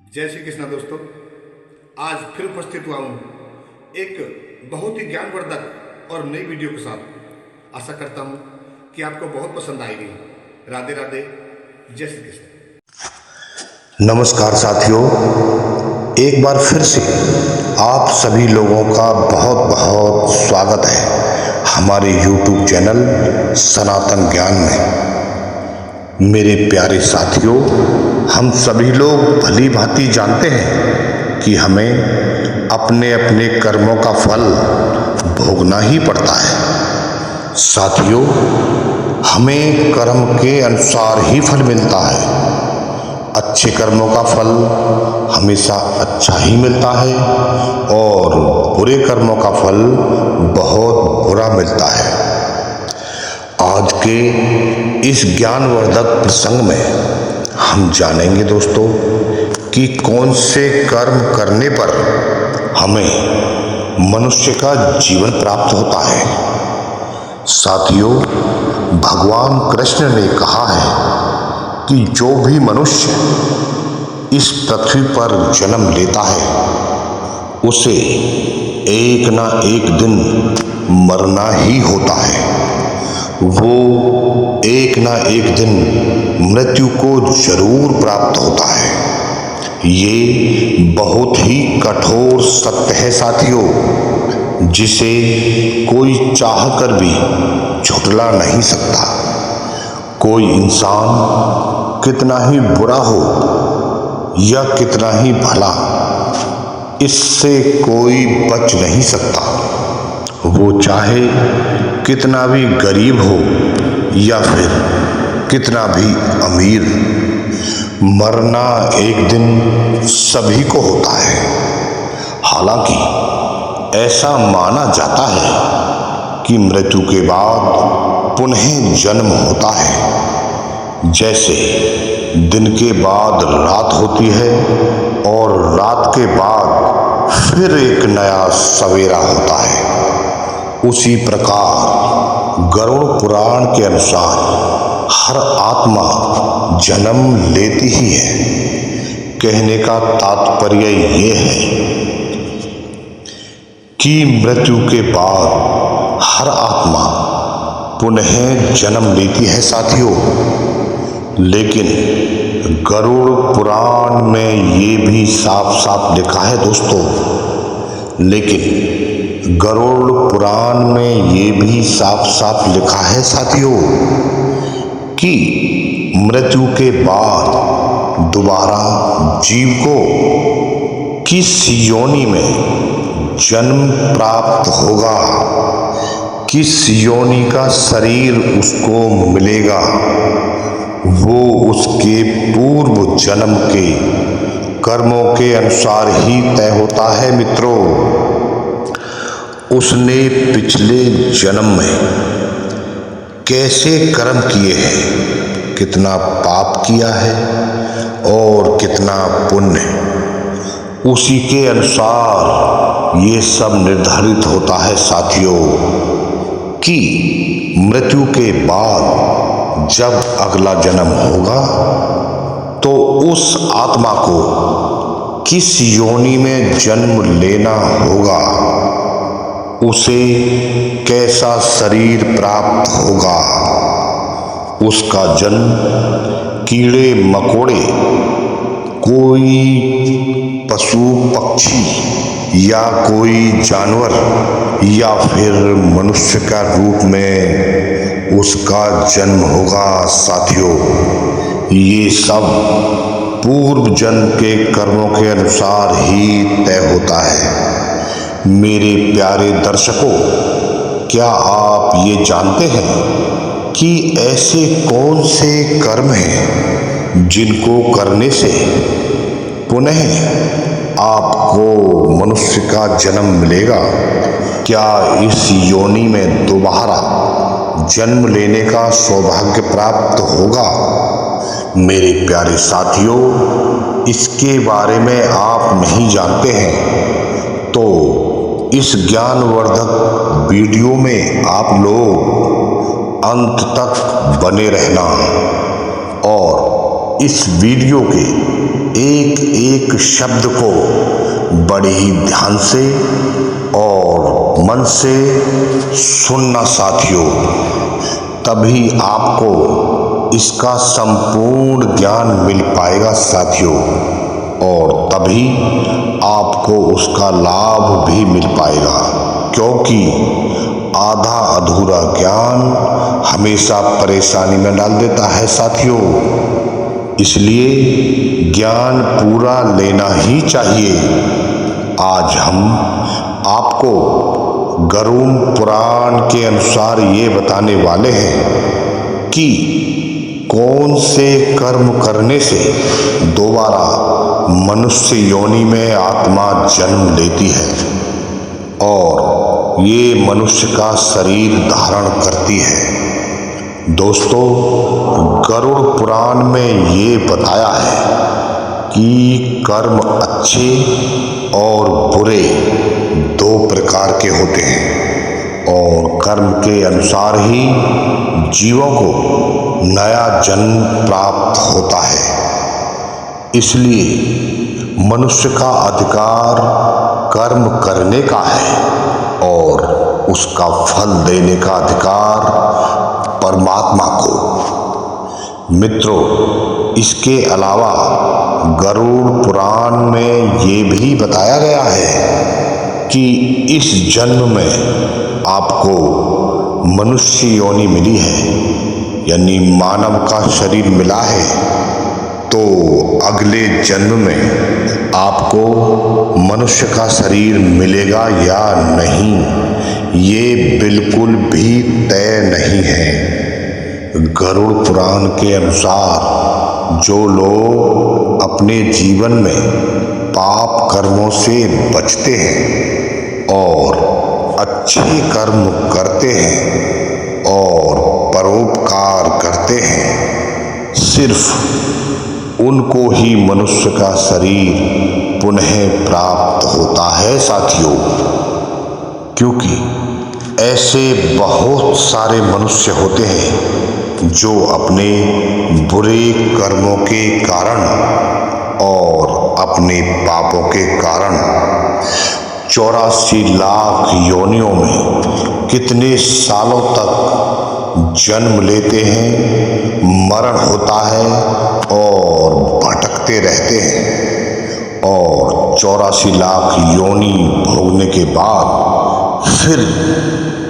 जय श्री कृष्ण दोस्तों। आज फिर उपस्थित हुआ हूँ एक बहुत ही ज्ञानवर्धक और नई वीडियो के साथ। आशा करता हूँ कि आपको बहुत पसंद आएगी। राधे राधे, जय श्री कृष्ण। नमस्कार साथियों, एक बार फिर से आप सभी लोगों का बहुत बहुत स्वागत है हमारे YouTube चैनल सनातन ज्ञान में। मेरे प्यारे साथियों, हम सभी लोग भली भांति जानते हैं कि हमें अपने अपने कर्मों का फल भोगना ही पड़ता है। साथियों, हमें कर्म के अनुसार ही फल मिलता है। अच्छे कर्मों का फल हमेशा अच्छा ही मिलता है और बुरे कर्मों का फल बहुत बुरा मिलता है। आज के इस ज्ञानवर्धक प्रसंग में हम जानेंगे दोस्तों कि कौन से कर्म करने पर हमें मनुष्य का जीवन प्राप्त होता है। साथियों, भगवान कृष्ण ने कहा है कि जो भी मनुष्य इस पृथ्वी पर जन्म लेता है उसे एक ना एक दिन मरना ही होता है। वो एक ना एक दिन मृत्यु को जरूर प्राप्त होता है। ये बहुत ही कठोर सत्य है साथियों, जिसे कोई चाह कर भी झुठला नहीं सकता। कोई इंसान कितना ही बुरा हो या कितना ही भला, इससे कोई बच नहीं सकता। वो चाहे कितना भी गरीब हो या फिर कितना भी अमीर, मरना एक दिन सभी को होता है। हालांकि ऐसा माना जाता है कि मृत्यु के बाद पुनः जन्म होता है। जैसे दिन के बाद रात होती है और रात के बाद फिर एक नया सवेरा होता है, उसी प्रकार गरुड़ पुराण के अनुसार हर आत्मा जन्म लेती ही है। कहने का तात्पर्य ये है कि मृत्यु के बाद हर आत्मा पुनः जन्म लेती है साथियों। लेकिन गरुड़ पुराण में ये भी साफ साफ लिखा है दोस्तों, लेकिन गरुड़ पुराण में ये भी साफ साफ लिखा है साथियों कि मृत्यु के बाद दोबारा जीव को किस योनि में जन्म प्राप्त होगा, किस योनि का शरीर उसको मिलेगा, वो उसके पूर्व जन्म के कर्मों के अनुसार ही तय होता है मित्रों। उसने पिछले जन्म में कैसे कर्म किए हैं, कितना पाप किया है और कितना पुण्य, उसी के अनुसार ये सब निर्धारित होता है साथियों कि मृत्यु के बाद जब अगला जन्म होगा तो उस आत्मा को किस योनि में जन्म लेना होगा, उसे कैसा शरीर प्राप्त होगा। उसका जन्म कीड़े मकोड़े, कोई पशु पक्षी या कोई जानवर या फिर मनुष्य का रूप में उसका जन्म होगा साथियों। ये सब पूर्व जन्म के कर्मों के अनुसार ही तय होता है। मेरे प्यारे दर्शकों, क्या आप ये जानते हैं कि ऐसे कौन से कर्म हैं जिनको करने से पुनः आपको मनुष्य का जन्म मिलेगा? क्या इस योनि में दोबारा जन्म लेने का सौभाग्य प्राप्त होगा? मेरे प्यारे साथियों, इसके बारे में आप नहीं जानते हैं तो इस ज्ञानवर्धक वीडियो में आप लोग अंत तक बने रहना और इस वीडियो के एक एक एक शब्द को बड़े ही ध्यान से और मन से सुनना साथियों, तभी आपको इसका संपूर्ण ज्ञान मिल पाएगा साथियों, और तभी आपको उसका लाभ भी मिल पाएगा, क्योंकि आधा अधूरा ज्ञान हमेशा परेशानी में डाल देता है साथियों। इसलिए ज्ञान पूरा लेना ही चाहिए। आज हम आपको गरुड़ पुराण के अनुसार ये बताने वाले हैं कि कौन से कर्म करने से दोबारा मनुष्य योनि में आत्मा जन्म लेती है और ये मनुष्य का शरीर धारण करती है। दोस्तों, गरुड़ पुराण में ये बताया है कि कर्म अच्छे और बुरे दो प्रकार के होते हैं और कर्म के अनुसार ही जीवों को नया जन्म प्राप्त होता है। इसलिए मनुष्य का अधिकार कर्म करने का है और उसका फल देने का अधिकार परमात्मा को। मित्रों, इसके अलावा गरुड़ पुराण में ये भी बताया गया है कि इस जन्म में आपको मनुष्य योनि मिली है, यानी मानव का शरीर मिला है, तो अगले जन्म में आपको मनुष्य का शरीर मिलेगा या नहीं, ये बिल्कुल भी तय नहीं है। गरुड़ पुराण के अनुसार जो लोग अपने जीवन में पाप कर्मों से बचते हैं और अच्छे कर्म करते हैं और परोपकार करते हैं, सिर्फ उनको ही मनुष्य का शरीर पुनः प्राप्त होता है साथियों। क्योंकि ऐसे बहुत सारे मनुष्य होते हैं जो अपने बुरे कर्मों के कारण और अपने पापों के कारण 84 लाख योनियों में कितने सालों तक जन्म लेते हैं, मरण होता है और भटकते रहते हैं, और 84 लाख योनि भोगने के बाद फिर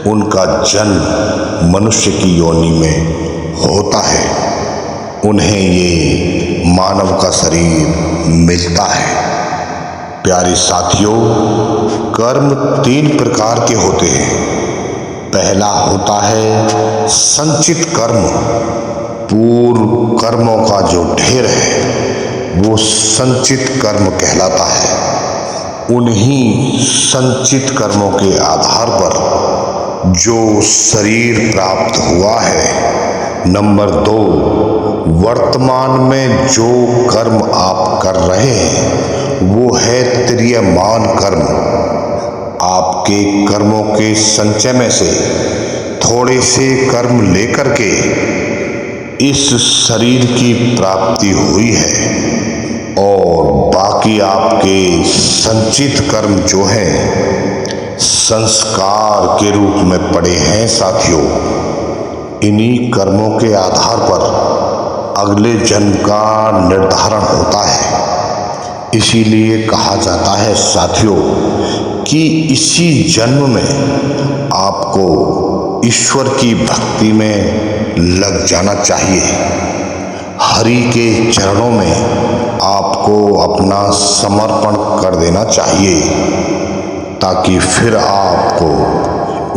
उनका जन्म मनुष्य की योनि में होता है। उन्हें ये मानव का शरीर मिलता है। प्यारे साथियों, कर्म 3 प्रकार के होते हैं। पहला होता है संचित कर्म। पूर्व कर्मों का जो ढेर है वो संचित कर्म कहलाता है। उन्हीं संचित कर्मों के आधार पर जो शरीर प्राप्त हुआ है। नंबर 2, वर्तमान में जो कर्म आप कर रहे हैं वो है त्रियमान कर्म। आपके कर्मों के संचय में से थोड़े से कर्म लेकर के इस शरीर की प्राप्ति हुई है और बाकी आपके संचित कर्म जो हैं संस्कार के रूप में पड़े हैं साथियों। इन्हीं कर्मों के आधार पर अगले जन्म का निर्धारण होता है। इसीलिए कहा जाता है साथियों कि इसी जन्म में आपको ईश्वर की भक्ति में लग जाना चाहिए। हरि के चरणों में आपको अपना समर्पण कर देना चाहिए, ताकि फिर आपको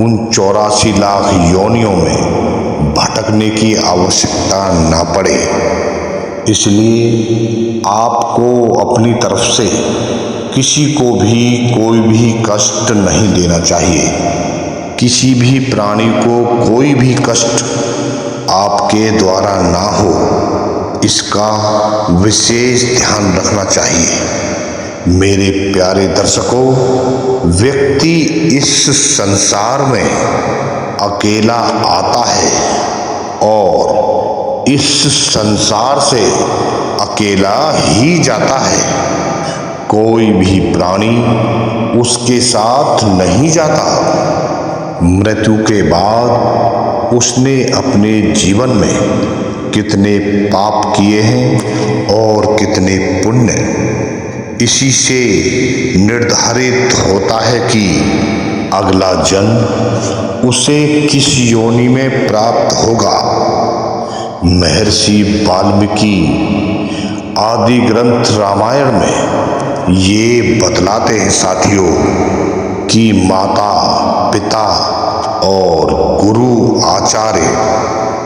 उन 84 लाख योनियों में भटकने की आवश्यकता ना पड़े। इसलिए आपको अपनी तरफ से किसी को भी कोई भी कष्ट नहीं देना चाहिए। किसी भी प्राणी को कोई भी कष्ट आपके द्वारा ना हो, इसका विशेष ध्यान रखना चाहिए। मेरे प्यारे दर्शकों, व्यक्ति इस संसार में अकेला आता है और इस संसार से अकेला ही जाता है। कोई भी प्राणी उसके साथ नहीं जाता। मृत्यु के बाद उसने अपने जीवन में कितने पाप किए हैं और कितने पुण्य, इसी से निर्धारित होता है कि अगला जन्म उसे किस योनि में प्राप्त होगा। महर्षि वाल्मीकि आदि ग्रंथ रामायण में ये बतलाते हैं साथियों कि माता पिता और गुरु आचार्य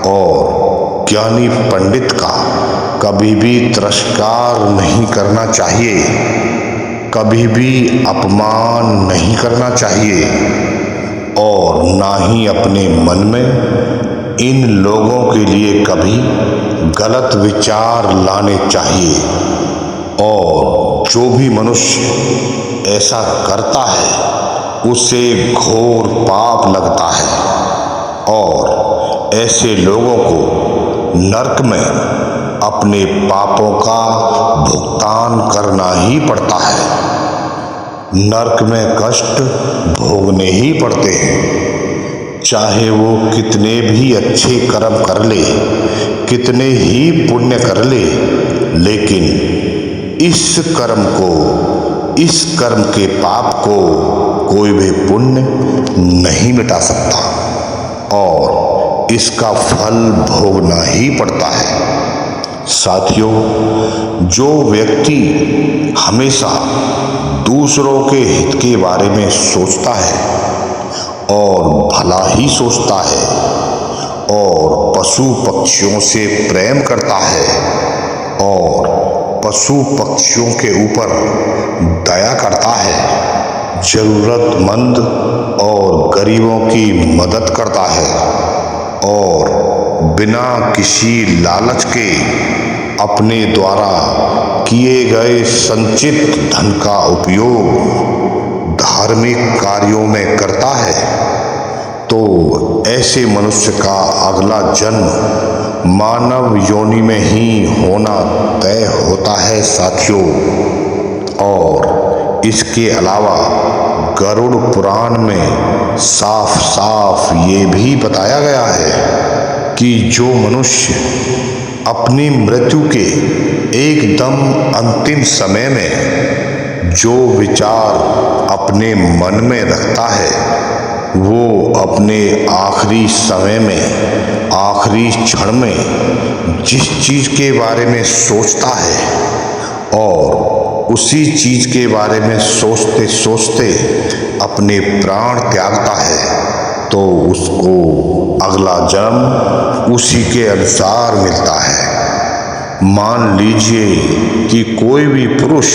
और ज्ञानी पंडित का कभी भी तिरस्कार नहीं करना चाहिए, कभी भी अपमान नहीं करना चाहिए और ना ही अपने मन में इन लोगों के लिए कभी गलत विचार लाने चाहिए। और जो भी मनुष्य ऐसा करता है उसे घोर पाप लगता है और ऐसे लोगों को नरक में अपने पापों का भुगतान करना ही पड़ता है। नरक में कष्ट भोगने ही पड़ते हैं, चाहे वो कितने भी अच्छे कर्म कर ले, कितने ही पुण्य कर ले, लेकिन इस कर्म को, इस कर्म के पाप को कोई भी पुण्य नहीं मिटा सकता और इसका फल भोगना ही पड़ता है। साथियों, जो व्यक्ति हमेशा दूसरों के हित के बारे में सोचता है और भला ही सोचता है और पशु पक्षियों से प्रेम करता है और पशु पक्षियों के ऊपर दया करता है, जरूरतमंद और गरीबों की मदद करता है और बिना किसी लालच के अपने द्वारा किए गए संचित धन का उपयोग धार्मिक कार्यों में करता है, तो ऐसे मनुष्य का अगला जन्म मानव योनि में ही होना तय होता है साथियों। और इसके अलावा गरुड़ पुराण में साफ साफ ये भी बताया गया है कि जो मनुष्य अपनी मृत्यु के एकदम अंतिम समय में जो विचार अपने मन में रखता है, वो अपने आखिरी समय में, आखिरी क्षण में जिस चीज के बारे में सोचता है और उसी चीज के बारे में सोचते सोचते अपने प्राण त्यागता है, तो उसको अगला जन्म उसी के अनुसार मिलता है। मान लीजिए कि कोई भी पुरुष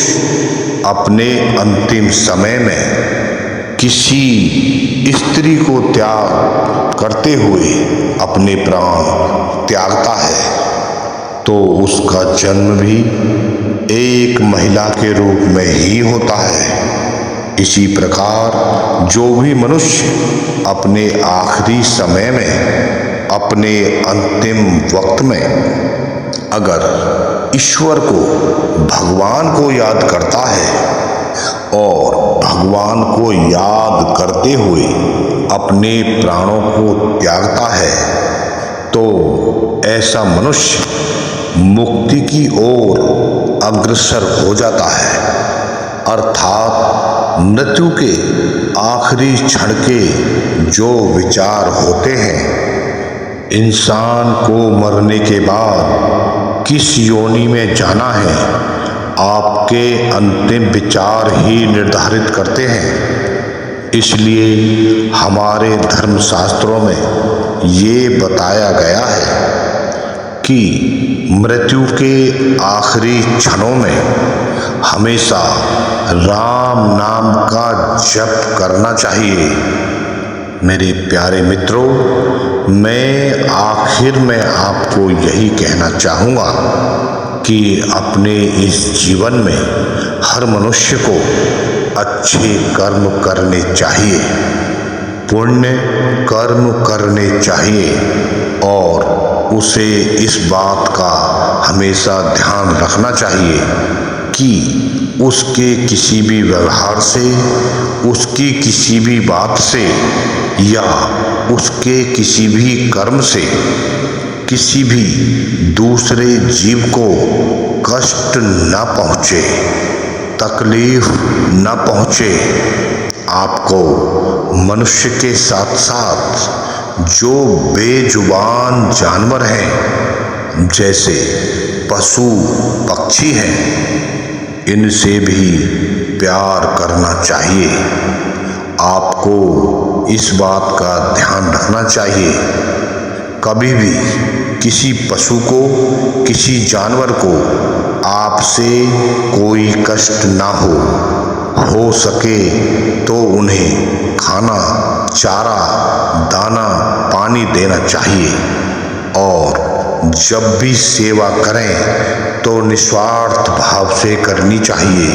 अपने अंतिम समय में किसी स्त्री को त्याग करते हुए अपने प्राण त्यागता है, तो उसका जन्म भी एक महिला के रूप में ही होता है। इसी प्रकार जो भी मनुष्य अपने आखिरी समय में, अपने अंतिम वक्त में अगर ईश्वर को, भगवान को याद करता है और भगवान को याद करते हुए अपने प्राणों को त्यागता है, तो ऐसा मनुष्य मुक्ति की ओर अग्रसर हो जाता है। अर्थात मृत्यु के आखिरी क्षण के जो विचार होते हैं, इंसान को मरने के बाद किस योनि में जाना है, आपके अंतिम विचार ही निर्धारित करते हैं। इसलिए हमारे धर्मशास्त्रों में ये बताया गया है कि मृत्यु के आखिरी क्षणों में हमेशा राम नाम का जप करना चाहिए। मेरे प्यारे मित्रों, मैं आखिर में आपको यही कहना चाहूँगा कि अपने इस जीवन में हर मनुष्य को अच्छे कर्म करने चाहिए, पुण्य कर्म करने चाहिए और उसे इस बात का हमेशा ध्यान रखना चाहिए कि उसके किसी भी व्यवहार से, उसकी किसी भी बात से या उसके किसी भी कर्म से किसी भी दूसरे जीव को कष्ट न पहुँचे, तकलीफ न पहुँचे। आपको मनुष्य के साथ साथ जो बेजुबान जानवर हैं, जैसे पशु पक्षी हैं, इनसे भी प्यार करना चाहिए। आपको इस बात का ध्यान रखना चाहिए, कभी भी किसी पशु को, किसी जानवर को आपसे कोई कष्ट ना हो सके तो उन्हें खाना, चारा, दाना, पानी देना चाहिए। और जब भी सेवा करें तो निस्वार्थ भाव से करनी चाहिए।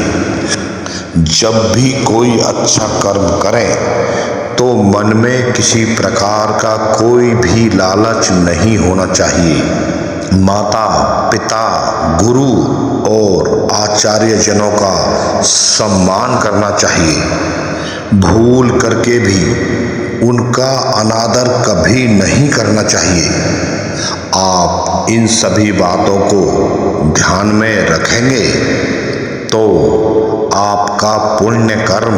जब भी कोई अच्छा कर्म करें तो मन में किसी प्रकार का कोई भी लालच नहीं होना चाहिए। माता, पिता, गुरु और आचार्य जनों का सम्मान करना चाहिए। भूल करके भी उनका अनादर कभी नहीं करना चाहिए। आप इन सभी बातों को ध्यान में रखेंगे तो आपका पुण्य कर्म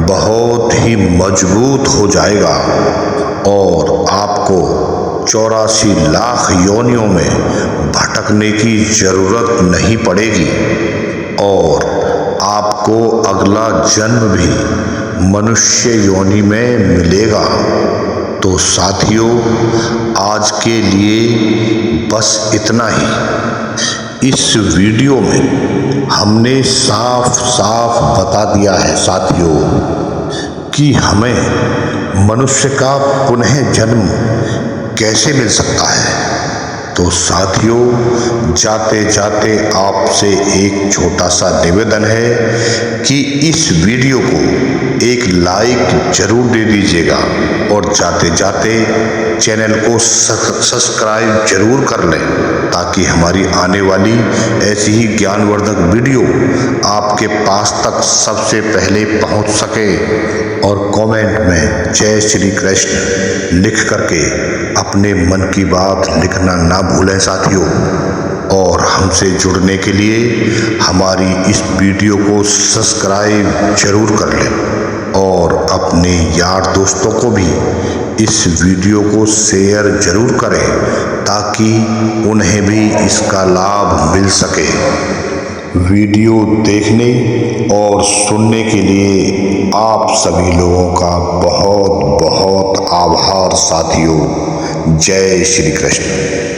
बहुत ही मजबूत हो जाएगा और आपको 84 लाख योनियों में भटकने की जरूरत नहीं पड़ेगी और आपको अगला जन्म भी मनुष्य योनि में मिलेगा। तो साथियों, आज के लिए बस इतना ही। इस वीडियो में हमने साफ साफ बता दिया है साथियों कि हमें मनुष्य का पुनः जन्म कैसे मिल सकता है। तो साथियों, जाते जाते आपसे एक छोटा सा निवेदन है कि इस वीडियो को एक लाइक जरूर दे दीजिएगा और जाते जाते चैनल को सब्सक्राइब जरूर कर लें, ताकि हमारी आने वाली ऐसी ही ज्ञानवर्धक वीडियो आपके पास तक सबसे पहले पहुंच सके। और कमेंट में जय श्री कृष्ण लिख करके अपने मन की बात लिखना ना भूलें साथियों। और हमसे जुड़ने के लिए हमारी इस वीडियो को सब्सक्राइब जरूर कर लें और अपने यार दोस्तों को भी इस वीडियो को शेयर जरूर करें, ताकि उन्हें भी इसका लाभ मिल सके। वीडियो देखने और सुनने के लिए आप सभी लोगों का बहुत बहुत आभार साथियों। जय श्री कृष्ण।